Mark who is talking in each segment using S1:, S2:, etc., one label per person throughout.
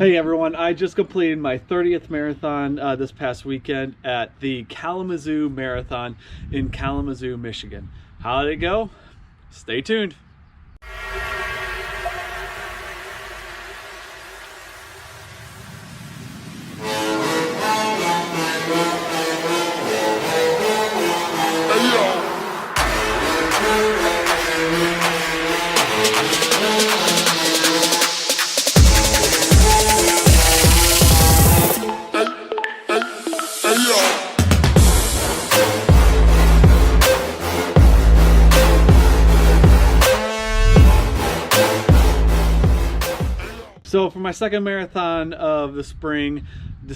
S1: Hey everyone, I just completed my 30th marathon this past weekend at the Kalamazoo Marathon in Kalamazoo, Michigan. How did it go? Stay tuned. So for my second marathon of the spring, me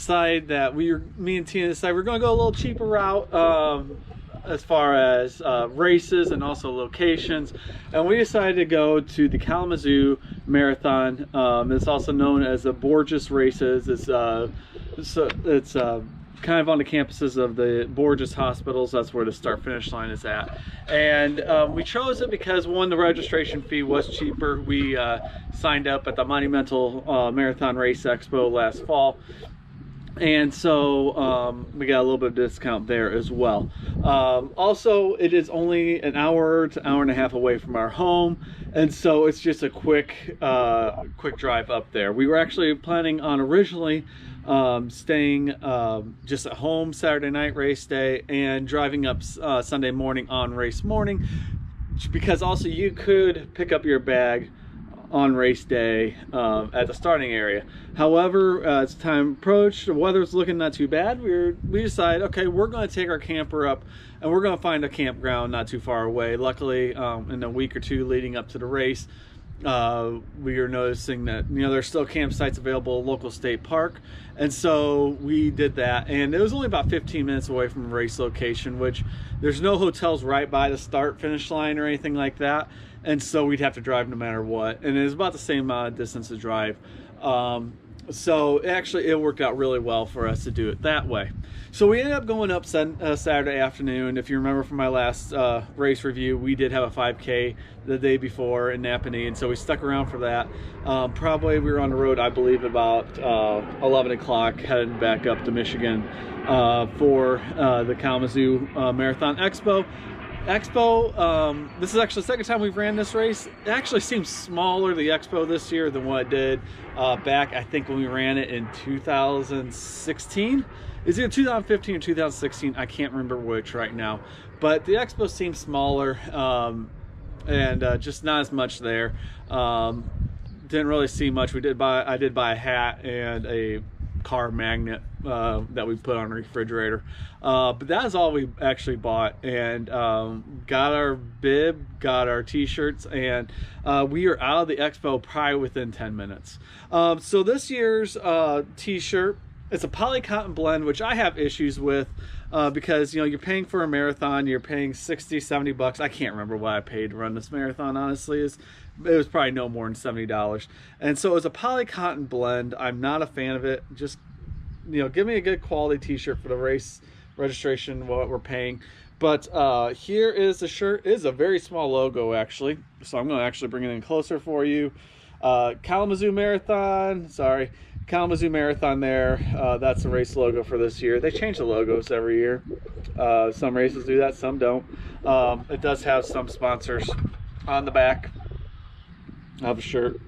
S1: and Tina decided we're going to go a little cheaper route as far as races and also locations, and we decided to go to the Kalamazoo Marathon. It's also known as the Borges races. It's kind of on the campuses of the Borges hospitals. That's where the start finish line is at, and we chose it because one, the registration fee was cheaper. We signed up at the Monumental Marathon Race Expo last fall, and so we got a little bit of discount there as well. Also, it is only an hour to hour and a half away from our home, and so it's just a quick drive up there. We were actually planning on originally staying just at home Saturday night race day and driving up Sunday morning on race morning, because also you could pick up your bag on race day at the starting area. However, as time approached, the weather's looking not too bad. We decided, okay, we're going to take our camper up and we're going to find a campground not too far away. Luckily, in a week or two leading up to the race, we are noticing that there's still campsites available at local state park, and so we did that, and it was only about 15 minutes away from the race location, which there's no hotels right by the start finish line or anything like that, and so we'd have to drive no matter what, and it was about the same distance to drive. So actually it worked out really well for us to do it that way. So we ended up going up Saturday afternoon. If you remember from my last race review, we did have a 5K the day before in Napanee, and so we stuck around for that. Probably we were on the road, I believe, about 11 o'clock, heading back up to Michigan for the Kalamazoo Marathon Expo. This is actually the second time we've ran this race. It actually seems smaller, the Expo, this year than what it did back, I think, when we ran it in 2016. Is it 2015 or 2016? I can't remember which right now. But the Expo seems smaller and just not as much there. Didn't really see much. I did buy a hat and a car magnet that we put on a refrigerator, but that's all we actually bought, and got our bib, got our t-shirts, and we are out of the Expo probably within 10 minutes. So this year's t-shirt, it's a poly cotton blend, which I have issues with because you're paying for a marathon, you're paying $60-70 bucks. I can't remember what I paid to run this marathon, honestly. It was probably no more than $70, and so it's a poly cotton blend. I'm not a fan of it. Just give me a good quality t-shirt for the race registration, what we're paying. But here is the shirt. It is a very small logo, actually, so I'm going to actually bring it in closer for you. Kalamazoo Marathon there. That's the race logo for this year. They change the logos every year. Some races do that, some don't. It does have some sponsors on the back of the shirt.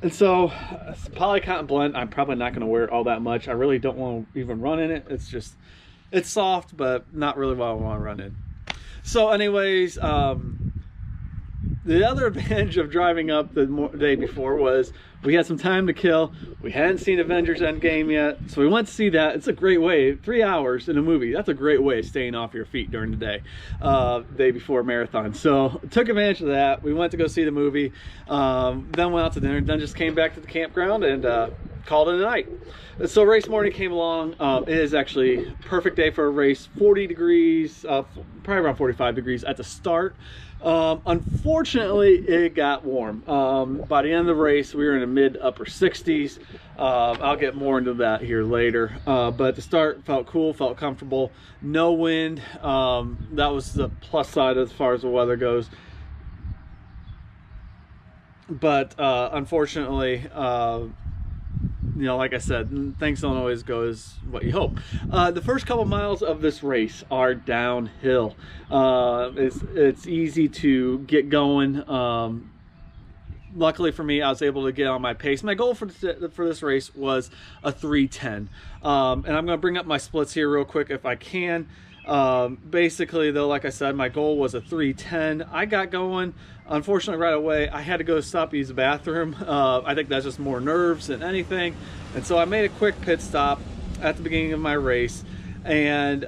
S1: And so it's a poly cotton blend. I'm probably not going to wear it all that much. I really don't want to even run in it. It's soft, but not really what I want to run in. So anyways, the other advantage of driving up the day before was we had some time to kill. We hadn't seen Avengers Endgame yet, so we went to see that. It's a great way, 3 hours in a movie. That's a great way of staying off your feet during the day before a marathon. So took advantage of that. We went to go see the movie, then went out to dinner, then just came back to the campground and called it a night. So race morning came along. It is actually perfect day for a race. 40 degrees, probably around 45 degrees at the start. Unfortunately, it got warm. By the end of the race, we were in the mid-upper 60s. I'll get more into that here later. But the start felt cool, felt comfortable. No wind. That was the plus side as far as the weather goes. But unfortunately, you know, like I said, things don't always go as what you hope. The first couple miles of this race are downhill. It's easy to get going. Luckily for me, I was able to get on my pace. My goal for this race was a 3:10. And I'm going to bring up my splits here real quick if I can. Basically, though, like I said, my goal was a 3:10. I got going. Unfortunately, right away, I had to go stop, use the bathroom. I think that's just more nerves than anything. And so I made a quick pit stop at the beginning of my race. And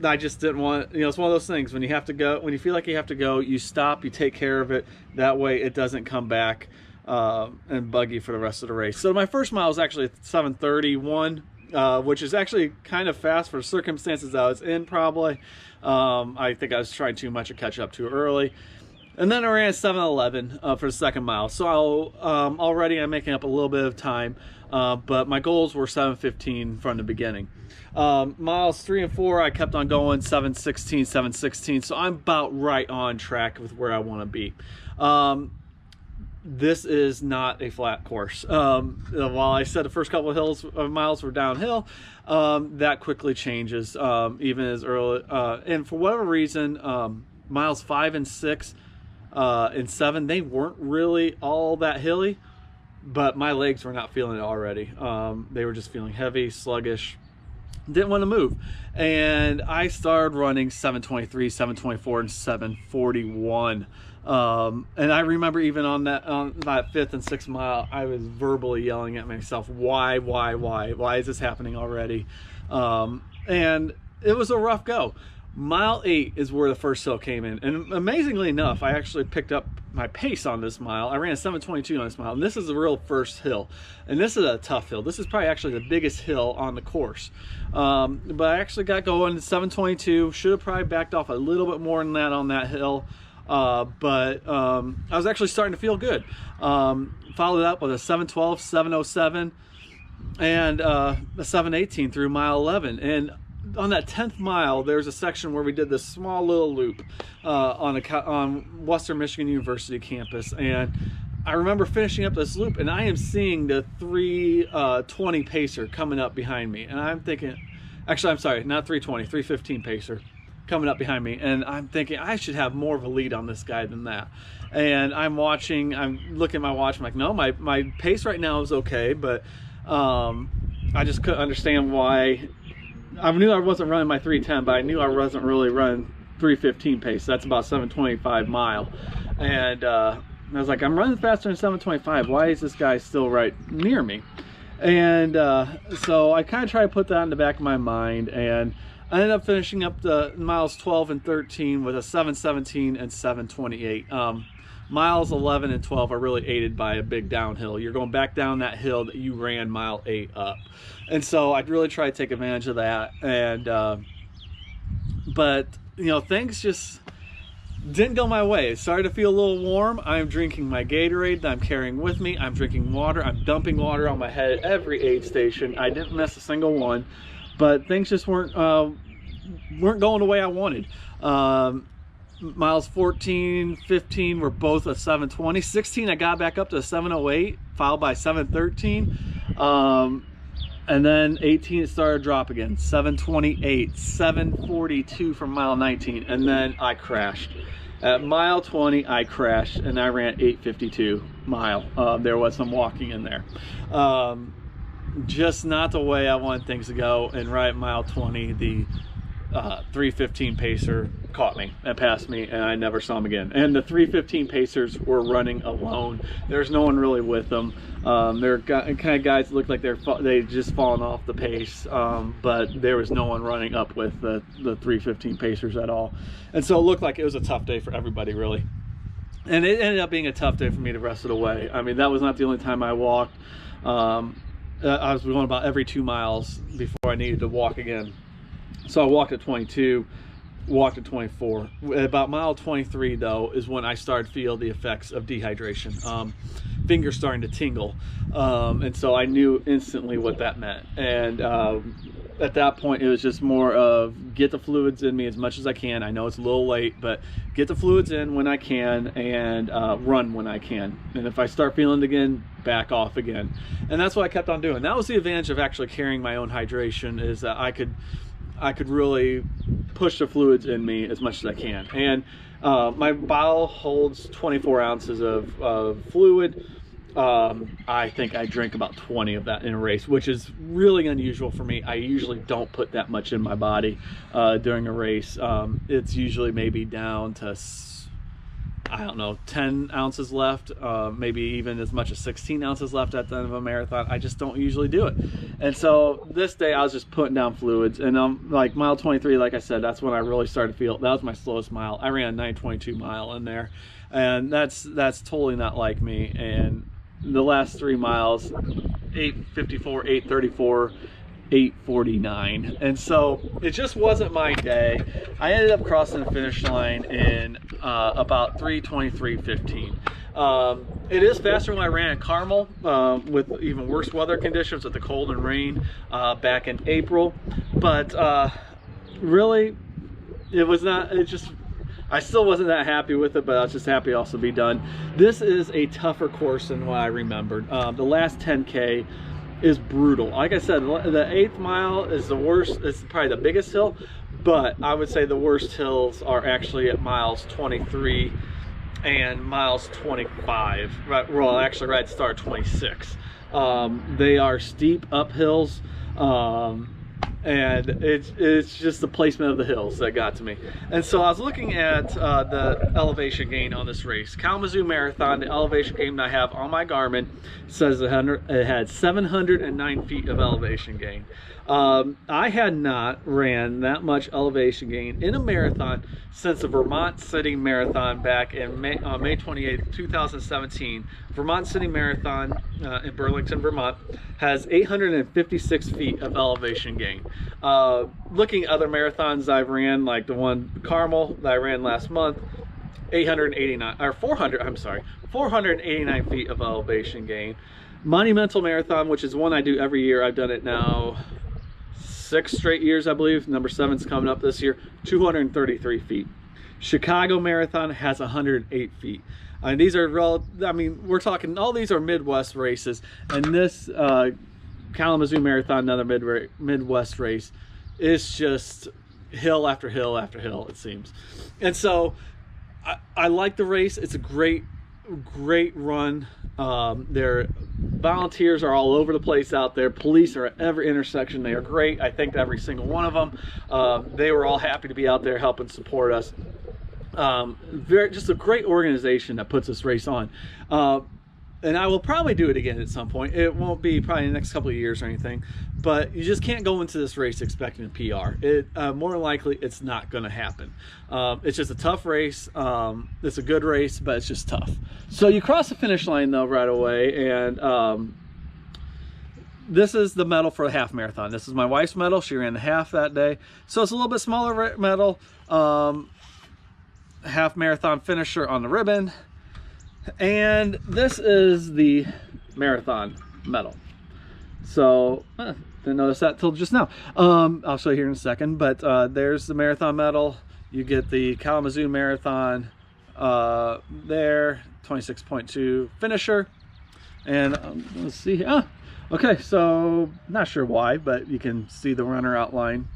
S1: I just didn't want, you know, it's one of those things when you have to go, when you feel like you have to go, you stop, you take care of it. That way it doesn't come back and bug you for the rest of the race. So my first mile was actually 7:31, which is actually kind of fast for the circumstances I was in probably. I think I was trying too much to catch up too early. And then I ran 7:11 for the second mile. So already I'm making up a little bit of time, but my goals were 7:15 from the beginning. Miles 3 and 4, I kept on going 7:16, 7:16. So I'm about right on track with where I want to be. This is not a flat course. While I said the first couple of miles were downhill, that quickly changes, even as early. And for whatever reason, miles 5 and 6 and 7, they weren't really all that hilly, but my legs were not feeling it already. They were just feeling heavy, sluggish, didn't want to move. And I started running 7:23, 7:24, and 7:41. And I remember even on that 5th and 6th mile, I was verbally yelling at myself, why is this happening already? And it was a rough go. Mile 8 is where the first hill came in, and amazingly enough, I actually picked up my pace on this mile. I ran a 7:22 on this mile, and this is the real first hill, and this is a tough hill. This is probably actually the biggest hill on the course, but I actually got going 7:22. Should have probably backed off a little bit more than that on that hill, but I was actually starting to feel good. Followed it up with a 7:12, 7:07, and a 7:18 through mile 11. And on that 10th mile, there's a section where we did this small little loop on Western Michigan University campus, and I remember finishing up this loop, and I am seeing the 3:20 pacer coming up behind me, and I'm thinking, actually, I'm sorry, not 3:20, 3:15 pacer coming up behind me, and I'm thinking I should have more of a lead on this guy than that. And I'm looking at my watch, I'm like, no, my pace right now is okay, but I just couldn't understand why. I knew I wasn't running my 3:10, but I knew I wasn't really running 3:15 pace. That's about 7:25 mile. And I was like, I'm running faster than 7:25. Why is this guy still right near me? And so I kind of tried to put that in the back of my mind, and I ended up finishing up the miles 12 and 13 with a 7:17 and 7:28. Miles 11 and 12 are really aided by a big downhill. You're going back down that hill that you ran mile 8 up. And so I'd really try to take advantage of that. And, but, you know, things just didn't go my way. It started to feel a little warm. I'm drinking my Gatorade that I'm carrying with me. I'm drinking water. I'm dumping water on my head at every aid station. I didn't miss a single one, but things just weren't going the way I wanted. Miles 14, 15 were both a 7:20. 16, I got back up to a 7:08, followed by 7:13. And then 18, it started to drop again. 7:28, 7:42 from mile 19. And then I crashed. At mile 20, I crashed, and I ran 8:52 mile. There was some walking in there. Just not the way I wanted things to go. And right at mile 20, the 3:15 pacer caught me and passed me, and I never saw him again. And the 3:15 pacers were running alone. There's no one really with them. They're kind of guys that look like they just fallen off the pace, but there was no one running up with the 3:15 pacers at all. And so it looked like it was a tough day for everybody, really. And it ended up being a tough day for me the rest of the way. I mean, that was not the only time I walked. I was going about every 2 miles before I needed to walk again. So I walked at 22, walked at 24. About mile 23, though, is when I started to feel the effects of dehydration. Fingers starting to tingle. And so I knew instantly what that meant. And at that point, it was just more of get the fluids in me as much as I can. I know it's a little late, but get the fluids in when I can, and run when I can. And if I start feeling it again, back off again. And that's what I kept on doing. That was the advantage of actually carrying my own hydration, is that I could really push the fluids in me as much as I can. And my bottle holds 24 ounces of fluid. I think I drank about 20 of that in a race, which is really unusual for me. I usually don't put that much in my body during a race. It's usually maybe down to, I don't know, 10 ounces left, maybe even as much as 16 ounces left at the end of a marathon. I just don't usually do it. And so this day I was just putting down fluids, and like mile 23, like I said, that's when I really started to feel, that was my slowest mile. I ran a 9:22 mile in there, and that's totally not like me. And the last 3 miles, 8:54, 8:34, 8:49, and so it just wasn't my day. I ended up crossing the finish line in about 3:23:15. It is faster than I ran at Carmel with even worse weather conditions with the cold and rain back in April, but really it was not, it just, I still wasn't that happy with it, but I was just happy also to be done. This is a tougher course than what I remembered. The last 10K is brutal. Like I said, the 8th mile is the worst. It's probably the biggest hill, but I would say the worst hills are actually at miles 23 and miles 25. Right, well, actually right at the start, 26. They are steep uphills. And it's just the placement of the hills that got to me. And so I was looking at the elevation gain on this race. Kalamazoo Marathon, the elevation gain I have on my Garmin says it had 709 feet of elevation gain. I had not ran that much elevation gain in a marathon since the Vermont City Marathon back in May 28th, 2017. Vermont City Marathon in Burlington, Vermont has 856 feet of elevation gain. Looking at other marathons I've ran, like the one Carmel that I ran last month, 489 feet of elevation gain. Monumental Marathon, which is one I do every year. I've done it now 6 straight years, I believe. Number 7's coming up this year, 233 feet. Chicago Marathon has 108 feet. And these are, I mean, we're talking, all these are Midwest races, and this Kalamazoo Marathon, another Midwest race, is just hill after hill after hill, it seems. And so I like the race. It's a great run. Their volunteers are all over the place out there. Police are at every intersection. They are great. I thanked every single one of them. They were all happy to be out there helping support us. Just a great organization that puts this race on. And I will probably do it again at some point. It won't be probably in the next couple of years or anything, but you just can't go into this race expecting a PR. More than likely, it's not going to happen. It's just a tough race. It's a good race, but it's just tough. So you cross the finish line though right away, and this is the medal for the half marathon. This is my wife's medal. She ran the half that day, so it's a little bit smaller medal. Half marathon finisher on the ribbon. And this is the marathon medal. So didn't notice that till just now. I'll show you here in a second, but there's the marathon medal. You get the Kalamazoo Marathon there, 26.2 finisher. And let's see here. Okay, so not sure why, but you can see the runner outline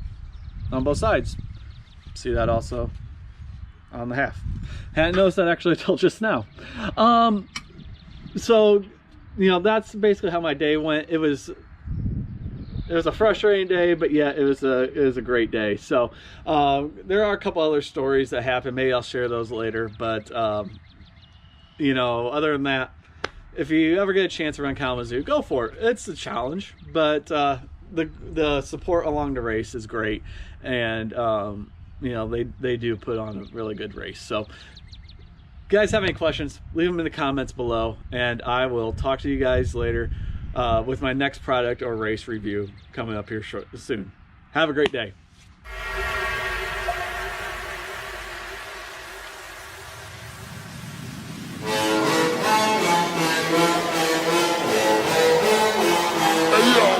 S1: on both sides. See that also on the half. Hadn't noticed that actually until just now. So, you know, that's basically how my day went. It was a frustrating day, but yeah, it was a great day. So there are a couple other stories that happened. Maybe I'll share those later, but you know, other than that, if you ever get a chance to run Kalamazoo, go for it. It's a challenge, but the support along the race is great, and you know, they do put on a really good race. So if you guys have any questions, leave them in the comments below, and I will talk to you guys later with my next product or race review coming up here soon. Have a great day.
S2: Hey, yo.